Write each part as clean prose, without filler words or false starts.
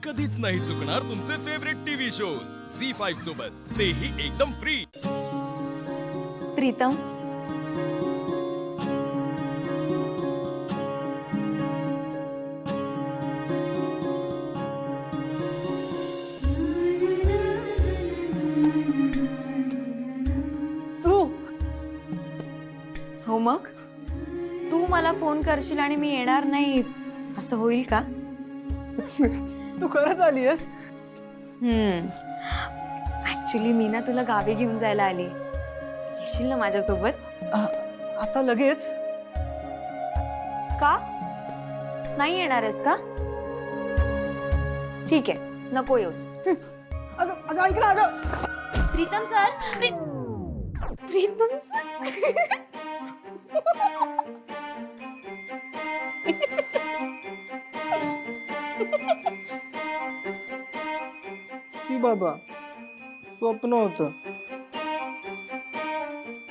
कधीच नाही चुकणार तुमचे फेवरेट टीव्ही शोज झी5 सोबत, तेही एकदम फ्री। प्रीतम, तू हो मग तू मला फोन करशील आणि मी येणार नाही असं होईल का? तू खरंच आलीयस? ऍक्च्युली मी ना तुला गावी घेऊन जायला आली, येशील ना माझ्यासोबत? आता लगेच? का नाही येणार आहेस का? ठीक आहे, नको येऊस। अगं अगं ऐक ना अगं। प्रीतम सर, प्रीतम सर की बाबा स्वप्न होतं।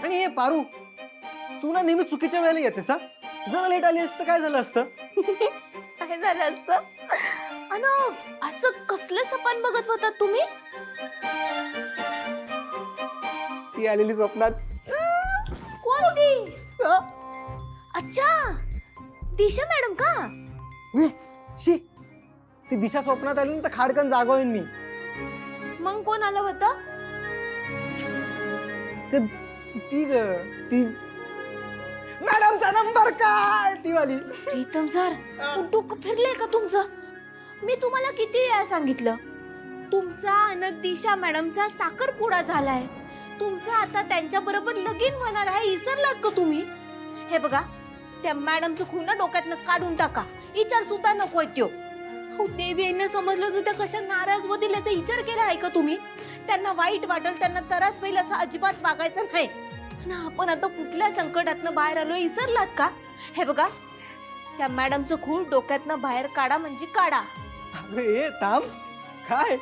आणि हे पारू, तू ना नेहमी चुकीच्या वेळेला येतेस हा। जरा लेट आली असतं काय झालं असतं? काय झालं असतं? अन असं कसलं सपन बघत होता तुम्ही? ती आलेली स्वप्नात। कोण होती? अच्छा, दिशा मॅडम का? शी, ती दिशा स्वप्नात आली ना तर खाडकन जागवून मी। मग कोण आलं होतं? ती मॅडमचा नंबर काय? ती वाली। प्रीतम सर, डोकं फिरलंय का तुमचं? मी तुम्हाला किती वेळा सांगितलं, तुमचा अन दिशा मॅडमचा साखरपुडा झालाय, तुमचा आता त्यांच्या बरोबर लगीन होणार आहे, विसरलात का तुम्ही? हे बघा, त्या मॅडमचं खून डोक्यातनं काढून टाका, विचार सुद्धा नकोय त्यो। हो, देवी यांना समजलं तर त्या कशा नाराज होतील याचा विचार केला आहे का तुम्ही? त्यांना वाईट वाटेल, त्यांना त्रास होईल असं अजिबात वागायचं नाही ना। आपण आता कुठल्या संकटातनं बाहेर आलोय, विसरलात का? हे बघा, त्या मॅडमचं खूळ डोक्यातनं बाहेर काढा म्हणजे काढा। अगं ए थांब, काय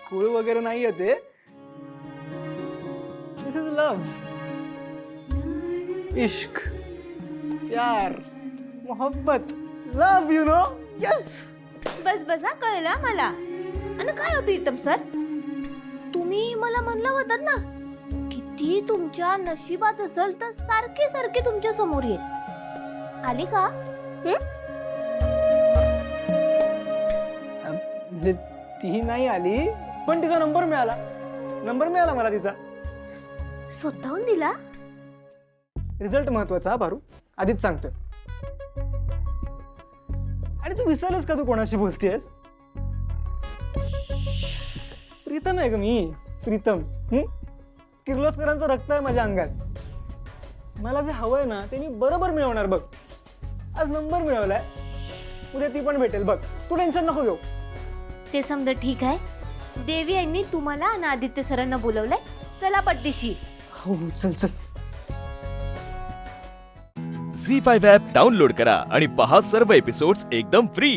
खूळ वगैरे नाहीये ते। दिस इज लव्ह, इश्क, प्यार, मोहब्बत, लव, यू नो। यस, बस बस, हा कळलं मला। आणि काय हो प्रीतम सर, तुम्ही मला म्हणलं होतात ना, किती तुमच्या नशिबात असेल तर सारखे सारखे तुमच्या समोर येईल, आली का? ती नाही आली, पण तिचा नंबर मिळाला। नंबर मिळाला मला तिचा। स्वतःहून दिला? रिझल्ट महत्वाचा हा भारू, आधीच सांगतोय। आणि तू विसरलस का तू कोणाशी बोलतेस? प्रीतम आहे ग मी, प्रीतम। किर्लोस्करांचं रक्त आहे माझ्या अंगात। मला जे हवंय ना ते मी बरोबर मिळवणार बघ। आज नंबर मिळवलाय, उद्या ती पण भेटेल बघ, तू टेन्शन नको घेऊ। ते समजा ठीक आहे, देवी यांनी तुम्हाला आणि आदित्य सरांना बोलवलंय, चला पटदिशी। हो चल चल। झी5 ॲप डाउनलोड करा आणि पहा सर्व एपिसोड्स एकदम फ्री।